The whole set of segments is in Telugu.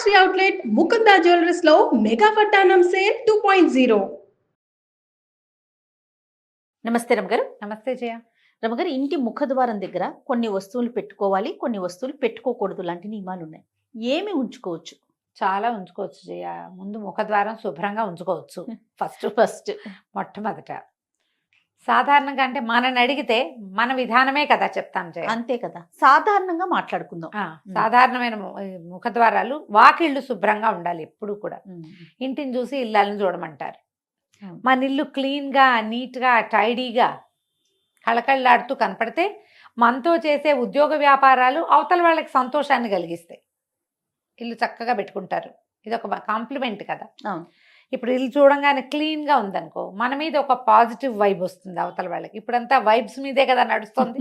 ఫ్యాన్సీ అవుట్లెట్ ముకుందా జ్యువెలర్స్ లో మెగా వడ్డానం సేల్ 2.0. నమస్తే రమగారు. నమస్తే జయ. రమగారు, ఇంటి ముఖద్వారం దగ్గర కొన్ని వస్తువులు పెట్టుకోవాలి, కొన్ని వస్తువులు పెట్టుకోకూడదు లాంటి నియమాలు ఉన్నాయి. ఏమి ఉంచుకోవచ్చు? చాలా ఉంచుకోవచ్చు జయ. ముందు ముఖద్వారం శుభ్రంగా ఉంచుకోవచ్చు. ఫస్ట్ మొట్టమొదట సాధారణంగా అంటే మనని అడిగితే మన విధానమే కదా చెప్తాను జయ. అంతే కదా, సాధారణంగా మాట్లాడుకుందాం. సాధారణమైన ముఖద్వారాలు, వాకిళ్ళు శుభ్రంగా ఉండాలి ఎప్పుడు కూడా. ఇంటిని చూసి ఇళ్ళని చూడమంటారు. మన ఇల్లు క్లీన్గా, నీట్గా, టైడీగా, కళకళలాడుతూ కనపడితే మనతో చేసే ఉద్యోగ వ్యాపారాలు అవతల వాళ్ళకి సంతోషాన్ని కలిగిస్తాయి. ఇల్లు చక్కగా పెట్టుకుంటారు. ఇది ఒక కాంప్లిమెంట్ కదా. ఇప్పుడు ఇల్లు చూడంగానే క్లీన్గా ఉందనుకో, మన మీద ఒక పాజిటివ్ వైబ్ వస్తుంది అవతల వాళ్ళకి. ఇప్పుడంతా వైబ్స్ మీదే కదా నడుస్తుంది.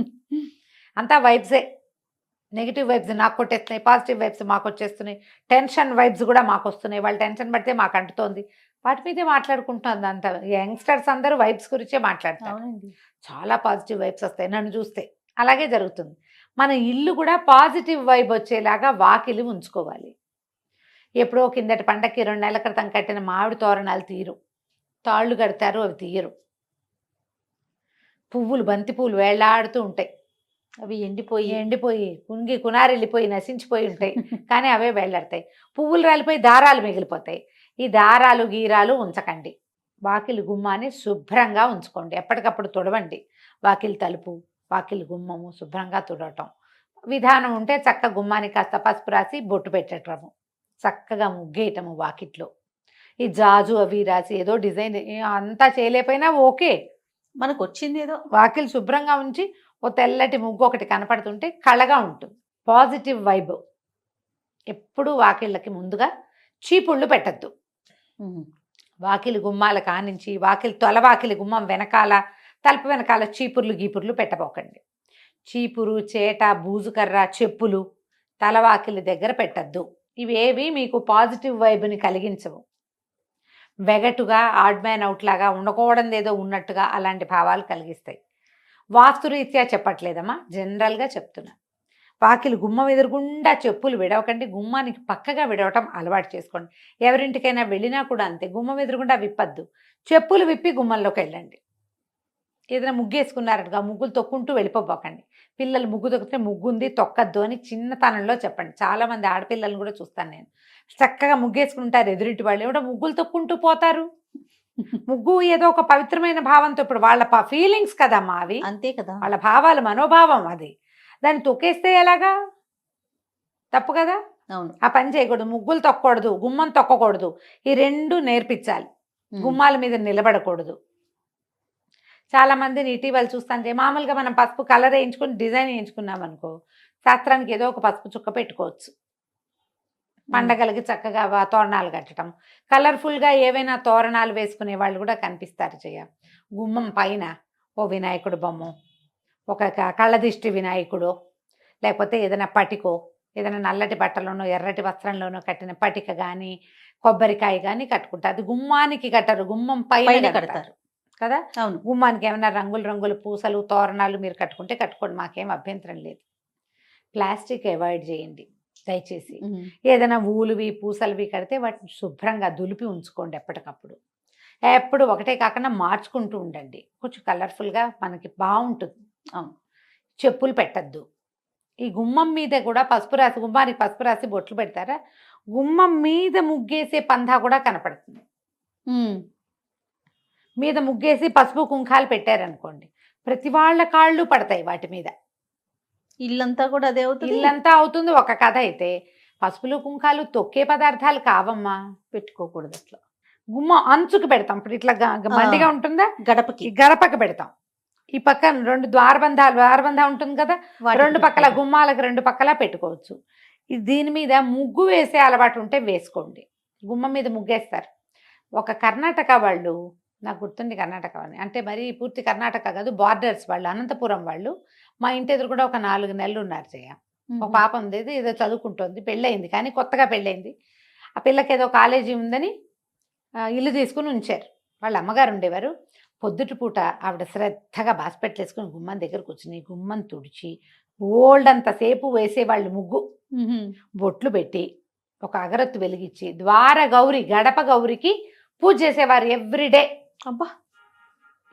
అంతా వైబ్సే. నెగిటివ్ వైబ్స్ నాకు కొట్టేస్తున్నాయి, పాజిటివ్ వైబ్స్ మాకు వచ్చేస్తున్నాయి, టెన్షన్ వైబ్స్ కూడా మాకు వస్తున్నాయి. వాళ్ళు టెన్షన్ పడితే మాకు అంటుతోంది. వాటి మీదే మాట్లాడుకుంటుంది అంత. యంగ్స్టర్స్ అందరూ వైబ్స్ గురించే మాట్లాడతారు. చాలా పాజిటివ్ వైబ్స్ వస్తాయి నన్ను చూస్తే. అలాగే జరుగుతుంది. మన ఇల్లు కూడా పాజిటివ్ వైబ్ వచ్చేలాగా వాకిలి ఉంచుకోవాలి. ఎప్పుడో కిందటి పండక్కి 2 నెలల క్రితం కట్టిన మామిడి తోరణాలు తీరు, తాళ్ళు కడతారు, అవి తీయరు. పువ్వులు, బంతి పువ్వులు వేళ్లాడుతూ ఉంటాయి. అవి ఎండిపోయి కుంగి కునారెళ్ళిపోయి నశించిపోయి ఉంటాయి. కానీ అవే వేళ్లాడతాయి. పువ్వులు రాలిపోయి దారాలు మిగిలిపోతాయి. ఈ దారాలు గీరాలు ఉంచకండి. వాకిలి గుమ్మాన్ని శుభ్రంగా ఉంచుకోండి. ఎప్పటికప్పుడు తుడవండి. వాకిలి తలుపు, వాకిలి గుమ్మము శుభ్రంగా తుడవటం. విధానం ఉంటే చక్క గుమ్మానికి కాస్త పసుపు రాసి బొట్టు పెట్టటము, చక్కగా ముగ్గేయటము వాకిట్లో. ఈ జాజు అవి రాసి ఏదో డిజైన్ అంతా చేయలేకపోయినా ఓకే, మనకు వచ్చింది ఏదో. వాకిలి శుభ్రంగా ఉంచి ఓ తెల్లటి ముగ్గు ఒకటి కనపడుతుంటే కళగా ఉంటుంది. Positive vibe. ఎప్పుడు వాకిళ్ళకి ముందుగా చీపుళ్ళు పెట్టద్దు. వాకిలి గుమ్మాల కానించి వాకిలి తొలవాకిలి గుమ్మం వెనకాల, తలుపు వెనకాల చీపుర్లు గీపుర్లు పెట్టబోకండి. చీపురు, చేట, బూజుకర్ర, చెప్పులు తలవాకిలి దగ్గర పెట్టద్దు. ఇవేవి మీకు పాజిటివ్ వైబ్ని కలిగించవు. వెగటుగా, ఆడ్ మ్యాన్ అవుట్ లాగా, ఉండకూడదు ఏదో ఉన్నట్టుగా అలాంటి భావాలు కలిగిస్తాయి. వాస్తురీత్యా చెప్పట్లేదమ్మా, జనరల్గా చెప్తున్నా. వాకిలి గుమ్మం ఎదురుగుండా చెప్పులు విడవకండి. గుమ్మానికి పక్కగా విడవటం అలవాటు చేసుకోండి. ఎవరింటికైనా వెళ్ళినా కూడా అంతే, గుమ్మం ఎదురుగుండా విప్పద్దు. చెప్పులు విప్పి గుమ్మంలోకి వెళ్ళండి. ఏదైనా ముగ్గేసుకున్నారట్టుగా ముగ్గులు తొక్కుంటూ వెళ్ళిపోబోకండి. పిల్లలు ముగ్గు తొక్కితే ముగ్గుంది తొక్కద్దు అని చిన్నతనంలో చెప్పండి. చాలామంది ఆడపిల్లలను కూడా చూస్తాను నేను. చక్కగా ముగ్గేసుకుంటారు ఎదురింటి వాళ్ళు, ఏమిటో ముగ్గులు తొక్కుంటూ పోతారు. ముగ్గు ఏదో ఒక పవిత్రమైన భావంతో, ఇప్పుడు వాళ్ళ ఫీలింగ్స్ కదమ్మా అవి. అంతే కదా, వాళ్ళ భావాలు, మనోభావం అది. దాన్ని తొక్కేస్తే ఎలాగా? తప్పు కదా. అవును. ఆ పని చేయకూడదు. ముగ్గులు తొక్కకూడదు, గుమ్మం తొక్కకూడదు. ఈ 2 నేర్పించాలి. గుమ్మాల మీద నిలబడకూడదు. చాలా మందిని ఇటీవల చూస్తాంటే, మామూలుగా మనం పసుపు కలర్ వేయించుకుని డిజైన్ వేయించుకున్నాం అనుకో, శాస్త్రానికి ఏదో ఒక పసుపు చుక్క పెట్టుకోవచ్చు. పండగలకి చక్కగా తోరణాలు కట్టడం, కలర్ఫుల్గా ఏవైనా తోరణాలు వేసుకునే వాళ్ళు కూడా కనిపిస్తారు. గుమ్మం పైన ఓ వినాయకుడు బొమ్మ, ఒక కళ్ళదిష్టి వినాయకుడు, లేకపోతే ఏదైనా పటికో, ఏదైనా నల్లటి బట్టలోనో ఎర్రటి వస్త్రంలోనో కట్టిన పటిక కానీ, కొబ్బరికాయ కానీ కట్టుకుంటారు. అది గుమ్మానికి కట్టరు, గుమ్మం పైన కడతారు కదా. అవును. గుమ్మానికి ఏమైనా రంగులు పూసలు, తోరణాలు మీరు కట్టుకుంటే కట్టుకోండి, మాకేం అభ్యంతరం లేదు. ప్లాస్టిక్ అవాయిడ్ చేయండి దయచేసి. ఏదైనా ఊలువి పూసలువి కడితే వాటిని శుభ్రంగా దులిపి ఉంచుకోండి ఎప్పటికప్పుడు. ఎప్పుడు ఒకటే కాకుండా మార్చుకుంటూ ఉండండి. కొంచెం కలర్ఫుల్గా మనకి బాగుంటుంది. చెప్పులు పెట్టద్దు. ఈ గుమ్మం మీద కూడా పసుపు రాసి, గుమ్మానికి పసుపు రాసి బొట్లు పెడతారా, గుమ్మం మీద ముగ్గేసే పందా కూడా కనపడుతుంది. మీద ముగ్గేసి పసుపు కుంకాలు పెట్టారనుకోండి, ప్రతి వాళ్ళ కాళ్ళు పడతాయి వాటి మీద. ఇల్లంతా కూడా అదే అవుతుంది. ఇల్లంతా అవుతుంది. ఒక కథ అయితే పసుపులు కుంకాలు తొక్కే పదార్థాలు కావమ్మా, పెట్టుకోకూడదు. అట్లా గుమ్మ అంచుకు పెడతాం. ఇప్పుడు ఇట్లా మండిగా ఉంటుందా, గడపకి పెడతాం. ఈ పక్కన 2 ద్వారబంధం ఉంటుంది కదా, 2 పక్కల గుమ్మాలకు 2 పక్కల పెట్టుకోవచ్చు. దీని మీద ముగ్గు వేసే అలవాటు ఉంటే వేసుకోండి. గుమ్మం మీద ముగ్గేస్తారు. ఒక కర్ణాటక వాళ్ళు, నాకు గుర్తుంది కర్ణాటక అని, అంటే మరి పూర్తి కర్ణాటక కాదు, బార్డర్స్ వాళ్ళు, అనంతపురం వాళ్ళు. మా ఇంటి ఎదురు కూడా ఒక 4 నెలలు ఉన్నారు. ఒక పాప ఉంది, ఏదో చదువుకుంటుంది, పెళ్ళయింది, కానీ కొత్తగా పెళ్ళయింది. ఆ పిల్లకి ఏదో కాలేజీ ఉందని ఇల్లు తీసుకుని ఉంచారు. వాళ్ళ అమ్మగారు ఉండేవారు. పొద్దుటి పూట ఆవిడ శ్రద్ధగా బాస్పెట్లు వేసుకుని గుమ్మం దగ్గర కూర్చుని గుమ్మం తుడిచి ఓల్డ్ అంతసేపు వేసేవాళ్ళు ముగ్గు, బొట్లు పెట్టి ఒక అగరత్తు వెలిగించి ద్వార గౌరి గడప గౌరికి పూజ చేసేవారు ఎవ్రీడే. అబ్బా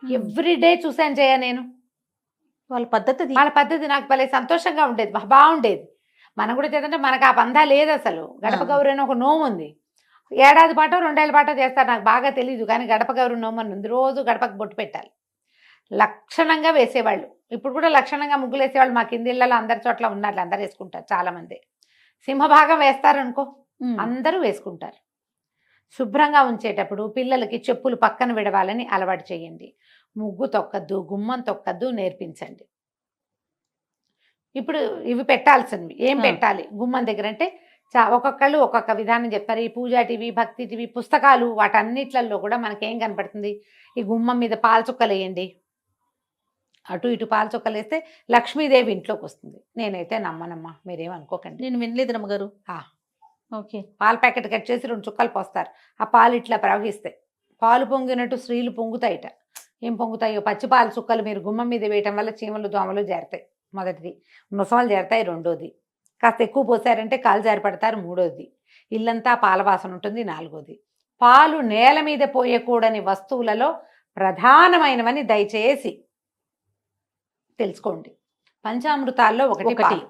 ఎవ్రీడే చూసాను జయ నేను. వాళ్ళ పద్ధతి అది. వాళ్ళ పద్ధతి నాకు భలే సంతోషంగా ఉండేది, బాగుండేది. మనం కూడా చేద్దంటే మనకు ఆ పందా లేదు అసలు. గడప గౌరి అని ఒక నోము ఉంది, ఏడాది పాటో 2 ఏళ్ళ పాటో చేస్తారు, నాకు బాగా తెలియదు. కానీ గడప గౌరి నోము అని ఉంది, రోజు గడపకు బొట్టు పెట్టాలి. లక్షణంగా వేసేవాళ్ళు. ఇప్పుడు కూడా లక్షణంగా ముగ్గులు వేసేవాళ్ళు మా కింది ఇళ్ళలో అందరి చోట్ల ఉన్నారు, అందరు వేసుకుంటారు. చాలా మంది సింహభాగం వేస్తారు అనుకో, అందరూ వేసుకుంటారు. శుభ్రంగా ఉంచేటప్పుడు పిల్లలకి చెప్పులు పక్కన విడవాలని అలవాటు చేయండి. ముగ్గు తొక్కద్దు, గుమ్మం తొక్కద్దు నేర్పించండి. ఇప్పుడు ఇవి పెట్టాల్సినవి ఏం పెట్టాలి గుమ్మం దగ్గర అంటే ఒక్కొక్కళ్ళు ఒక్కొక్క విధానం చెప్తారు. ఈ పూజా టీవీ, భక్తి టీవీ, పుస్తకాలు, వాటన్నిట్లలో కూడా మనకేం కనపడుతుంది, ఈ గుమ్మం మీద పాల చుక్కలు వేయండి. అటు ఇటు పాల చుక్కలు వేస్తే లక్ష్మీదేవి ఇంట్లోకి వస్తుంది. నేనైతే నమ్మనమ్మా, మీరేమనుకోకండి. నేను వినలేదు రమ్మగారు. ఓకే. పాల ప్యాకెట్ కట్ చేసి 2 చుక్కలు పోస్తారు, ఆ పాలు ఇట్లా ప్రవహిస్తాయి. పాలు పొంగినట్టు స్త్రీలు పొంగుతాయిట. ఏం పొంగుతాయో, పచ్చి పాల చుక్కలు మీరు గుమ్మం మీద వేయటం వల్ల చీమలు దోమలు చేరతాయి. మొదటిది. ముసలు చేరతాయి. రెండోది. కాస్త ఎక్కువ పోసారంటే కాలు జారిపడతారు. మూడోది. ఇల్లంతా పాల వాసన ఉంటుంది. నాలుగోది. పాలు నేల మీద పోయకూడని వస్తువులలో ప్రధానమైనవని దయచేసి తెలుసుకోండి. పంచామృతాల్లో ఒకటి పాలు.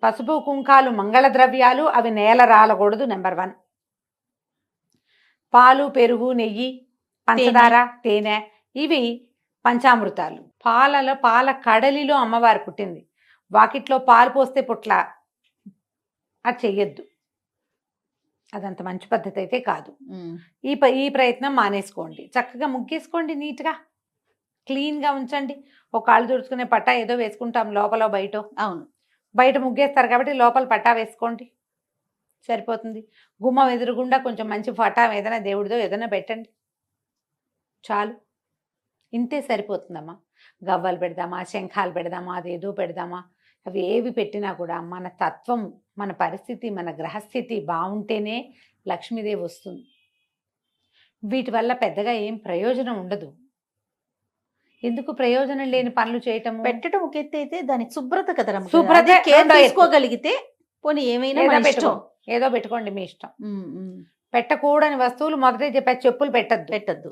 పసుపు కుంకాలు మంగళ ద్రవ్యాలు, అవి నేల రాలకూడదు. నెంబర్ 1. పాలు, పెరుగు, నెయ్యి, పంచదార, తేనె, ఇవి పంచామృతాలు. పాల కడలిలో అమ్మవారు పుట్టింది. వాకిట్లో పాలు పోస్తే పుట్ల, అది చెయ్యొద్దు. అదంత మంచి పద్ధతి అయితే కాదు. ఈ ప్రయత్నం మానేసుకోండి. చక్కగా ముగ్గేసుకోండి, నీట్గా క్లీన్గా ఉంచండి. ఒక కాళ్ళు తుడుచుకునే పట్టా ఏదో వేసుకుంటాం లోపల బయట. అవును, బయట ముగ్గేస్తారు కాబట్టి లోపల పట్టా వేసుకోండి, సరిపోతుంది. గుమ్మం ఎదురుగుండా కొంచెం మంచి పట్టా ఏదైనా దేవుడిదో ఏదైనా పెట్టండి, చాలు. ఇంతే సరిపోతుందమ్మా. గవ్వలు పెడదామా, శంఖాలు పెడదామా, అదేదో పెడదామా, అవి ఏవి పెట్టినా కూడా మన తత్వం, మన పరిస్థితి, మన గ్రహస్థితి బాగుంటేనే లక్ష్మీదేవి వస్తుంది. వీటి వల్ల పెద్దగా ఏం ప్రయోజనం ఉండదు. ఎందుకు ప్రయోజనం లేని పనులు చేయటం? పెట్టడం ఒక ఎత్తు అయితే దాని శుభ్రత కదా, శుభ్రత తీసుకోగలిగితే పోనీ ఏమైనా ఏదో పెట్టుకోండి, మీ ఇష్టం. పెట్టకూడని వస్తువులు మొదటే చెప్పా, చెప్పులు పెట్టద్దు,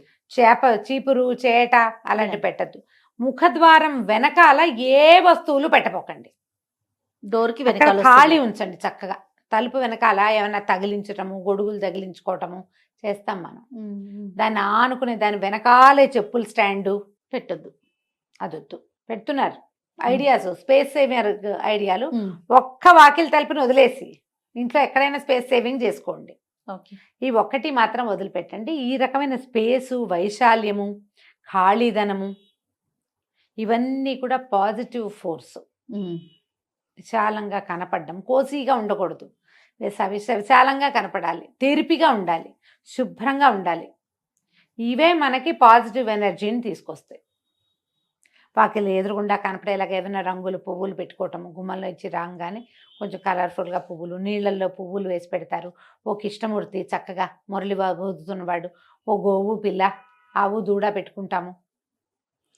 చీపురు, చేట అలాంటివి పెట్టద్దు. ముఖద్వారం వెనకాల ఏ వస్తువులు పెట్టపోకండి. డోర్కి వెనకాల ఖాళీ ఉంచండి చక్కగా. తలుపు వెనకాల ఏమైనా తగిలించటము, గొడుగులు తగిలించుకోవటము చేస్తాం మనం. దాన్ని ఆనుకునే దాని వెనకాలే చెప్పులు స్టాండు పెట్టద్దు, అదొద్దు. పెడుతున్నారు ఐడియాస్, స్పేస్ సేవింగ్ ఐడియాలు. ఒక్క వాకిలి తలుపుని వదిలేసి ఇంట్లో ఎక్కడైనా స్పేస్ సేవింగ్ చేసుకోండి. ఈ ఒక్కటి మాత్రం వదిలిపెట్టండి. ఈ రకమైన స్పేసు, వైశాల్యము, ఖాళీదనము, ఇవన్నీ కూడా పాజిటివ్ ఫోర్స్. విశాలంగా కనపడడం, కోసీగా ఉండకూడదు. విశాలంగా కనపడాలి, తెరిపిగా ఉండాలి, శుభ్రంగా ఉండాలి. ఇవే మనకి పాజిటివ్ ఎనర్జీని తీసుకొస్తాయి. వాకిలి ఎదురుగుండా కనపడేలాగా ఏదైనా రంగులు, పువ్వులు పెట్టుకోవటము. గుమ్మంలో ఇచ్చి రాగానే కొంచెం కలర్ఫుల్గా పువ్వులు, నీళ్ళల్లో పువ్వులు వేసి పెడతారు. ఓ కృష్ణమూర్తి చక్కగా మురళి ఊదుతున్నవాడు, ఓ గోవు పిల్ల, ఆవు దూడ పెట్టుకుంటాము.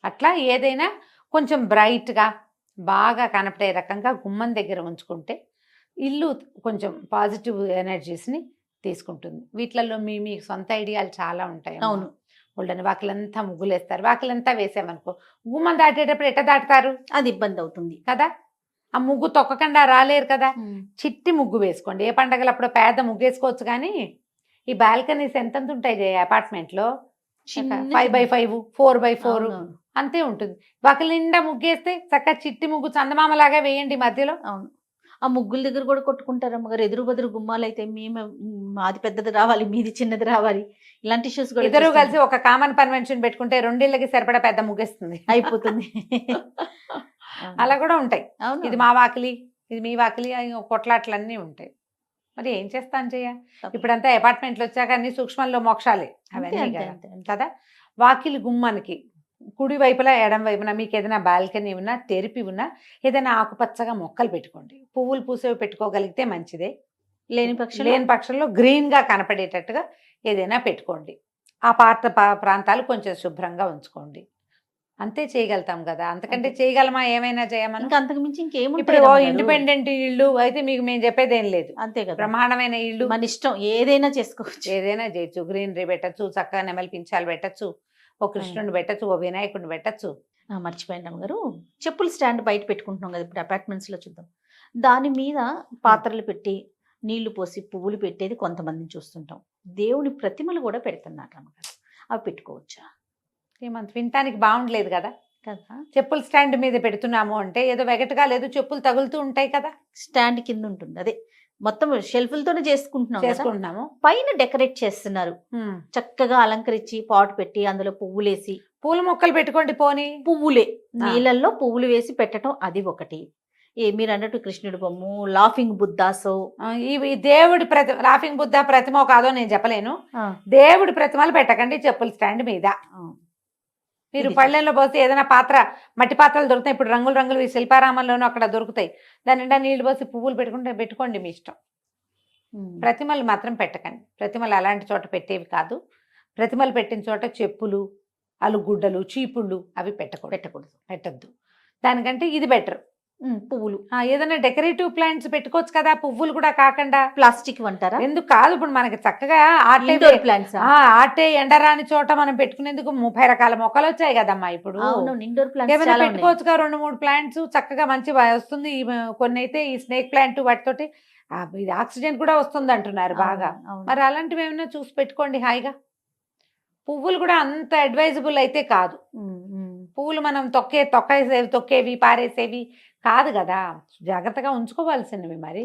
అట్లా ఏదైనా కొంచెం బ్రైట్గా బాగా కనపడే రకంగా గుమ్మం దగ్గర ఉంచుకుంటే ఇల్లు కొంచెం పాజిటివ్ ఎనర్జీస్ని తీసుకుంటుంది. వీటిలలో మీ సొంత ఐడియాలు చాలా ఉంటాయి. అవును. వాళ్ళని వాకిలంతా ముగ్గులేస్తారు. వాకిలంతా వేసామనుకో, గుమ్మం దాటేటప్పుడు ఎట్ట దాటుతారు? అది ఇబ్బంది అవుతుంది కదా. ఆ ముగ్గు తొక్కకుండా రాలేరు కదా. చిట్టి ముగ్గు వేసుకోండి. ఏ పండగలప్పుడు పేద ముగ్గు వేసుకోవచ్చు. కానీ ఈ బాల్కనీస్ ఎంత ఉంటాయి అపార్ట్మెంట్లో, 5x5, 4x4 అంతే ఉంటుంది. వాకిలి నిండా ముగ్గేస్తే చక్కగా చిట్టి ముగ్గు చందమామలాగా వేయండి మధ్యలో. అవును. ఆ ముగ్గుల దగ్గర కూడా కొట్టుకుంటారు అమ్మగారు. ఎదురు బదురు గుమ్మాలు అయితే మేము మాది పెద్దది రావాలి, మీది చిన్నది రావాలి, ఇలాంటి ఇష్యూస్ కూడా. ఇద్దరు కలిసి ఒక కామన్ కన్వెన్షన్ పెట్టుకుంటే 2 ఇళ్ళకి సరిపడా పెద్ద ముగ్గేస్తుంది, అయిపోతుంది. అలా కూడా ఉంటాయి. ఇది మా వాకిలి, ఇది మీ వాకిలి, కొట్లాట్లన్నీ ఉంటాయి. మరి ఏం చేస్తాను చెయ్య. ఇప్పుడంతా అపార్ట్మెంట్లు వచ్చాక అన్ని సూక్ష్మంలో మోక్షాలే అవన్నీ కదా. వాకిలి గుమ్మానికి కుడి వైపులా ఎడం వైపున మీకు ఏదైనా బాల్కనీ ఉన్నా, తెరిపి ఉన్నా, ఏదైనా ఆకుపచ్చగా మొక్కలు పెట్టుకోండి. పువ్వులు పూసేవి పెట్టుకోగలిగితే మంచిదే. లేని పక్షంలో గ్రీన్గా కనపడేటట్టుగా ఏదైనా పెట్టుకోండి. ఆ ప్రాంతాలు కొంచెం శుభ్రంగా ఉంచుకోండి. అంతే చేయగలుగుతాం కదా, అంతకంటే అంతే. చేయగలమా? ఏమైనా చేయమని. ఇంకా అంతకు మించి ఇప్పుడు ఇంకేముంటాయి రమ్మగారు? ఇండిపెండెంట్ ఇల్లు అయితే మీకు మేము చెప్పేది ఏం లేదు. అంతే కదా, బ్రహ్మాండమైన ఇల్లు, మన ఇష్టం ఏదైనా చేసుకోవచ్చు. ఏదైనా చేయొచ్చు. గ్రీనరీ పెట్టచ్చు, చక్కగా నెమలి పించాలు పెట్టచ్చు, ఓ కృష్ణుడిని పెట్టచ్చు, ఓ వినాయకుడిని పెట్టచ్చు. మర్చిపోయాను రమ్మగారు, చెప్పుల స్టాండ్ బయట పెట్టుకుంటున్నాం కదా ఇప్పుడు అపార్ట్మెంట్స్ లో, చూద్దాం. దాని మీద పాత్రలు పెట్టి నీళ్లు పోసి పువ్వులు పెట్టేది కొంతమందిని చూస్తుంటాం. దేవుని ప్రతిమలు కూడా పెడుతున్నారు రమ్మగారు, అవి పెట్టుకోవచ్చా? ఏమంత వినటానికి బాగుండలేదు కదా. కదా, చెప్పుల స్టాండ్ మీద పెడుతున్నాము అంటే ఏదో వెగటగా లేదు, చెప్పులు తగులుతూ ఉంటాయి కదా. స్టాండ్ కింద ఉంటుంది, అదే మొత్తం షెల్ఫ్లతోనే చేసుకుంటున్నాం కదా. చేసుకుంటున్నాము. పైన డెకరేట్ చేస్తున్నారు, చక్కగా అలంకరించి పాట్ పెట్టి అందులో పువ్వులేసి. పూల మొక్కలు పెట్టుకోండి పోనీ. పువ్వులే నీళ్ళల్లో పువ్వులు వేసి పెట్టడం, అది ఒకటి. మీరు అన్నట్టు కృష్ణుడి బొమ్మ, లాఫింగ్ బుద్ధాసో, ఈ దేవుడి లాఫింగ్ బుద్ధ ప్రతిమ కాదో నేను చెప్పలేను. దేవుడి ప్రతిమలు పెట్టకండి చెప్పుల స్టాండ్ మీద. మీరు ఇది పళ్ళెంలో పోసి ఏదైనా పాత్ర, మట్టి పాత్రలు దొరుకుతాయి ఇప్పుడు, రంగులు రంగులు శిల్పారామంలోనూ అక్కడ దొరుకుతాయి. దాని నిండా నీళ్లు పోసి పువ్వులు పెట్టుకోండి మీ ఇష్టం. ప్రతిమలు మాత్రం పెట్టకండి. ప్రతిమలు అలాంటి చోట పెట్టేవి కాదు. ప్రతిమలు పెట్టిన చోట చెప్పులు, అలుగుడ్డలు, చీపుళ్ళు అవి పెట్టద్దు. దానికంటే ఇది బెటర్. పువ్వులు ఏదైనా డెకరేటివ్ ప్లాంట్స్ పెట్టుకోవచ్చు కదా, పువ్వులు కూడా కాకుండా. ప్లాస్టిక్ అంటారా? ఎందుకు కాదు, ఇప్పుడు మనకి చక్కగా ఇండోర్ ప్లాంట్స్. ఆటే ఎండరాని చోట మనం పెట్టుకునేందుకు 30 రకాల మొక్కలు వచ్చాయి కదమ్మా ఇప్పుడు. ఇండోర్ ఏమైనా ప్లాంట్స్ పెట్టుకోవచ్చుగా 2-3 ప్లాంట్స్ చక్కగా మంచి వస్తుంది. కొన్ని అయితే ఈ స్నేక్ ప్లాంట్ వాటితోటి ఇది ఆక్సిజన్ కూడా వస్తుంది అంటున్నారు బాగా. మరి అలాంటివి ఏమైనా చూసి పెట్టుకోండి హాయిగా. పువ్వులు కూడా అంత అడ్వైజబుల్ అయితే కాదు. పువ్వులు మనం తొక్కేవి పారేసేవి కాదు కదా, జాగ్రత్తగా ఉంచుకోవాల్సినవి. మరి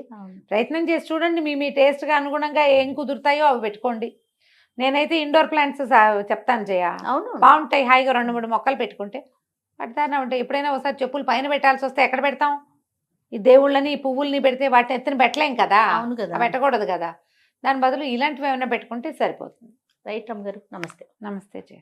ప్రయత్నం చేసి చూడండి, మీ టేస్ట్గా అనుగుణంగా ఏం కుదురుతాయో అవి పెట్టుకోండి. నేనైతే ఇండోర్ ప్లాంట్స్ చెప్తాను జయ, బాగుంటాయి. హాయిగా 2-3 మొక్కలు పెట్టుకుంటే పడతానే ఉంటాయి. ఎప్పుడైనా ఒకసారి చెప్పులు పైన పెట్టాల్సి వస్తే ఎక్కడ పెడతాం? ఈ దేవుళ్ళని, ఈ పువ్వుల్ని పెడితే వాటిని ఎత్తున పెట్టలేం కదా, పెట్టకూడదు కదా. దాని బదులు ఇలాంటివి ఏమైనా పెట్టుకుంటే సరిపోతుంది. రైట్ రమ్మ గారు, నమస్తే. నమస్తే జయ.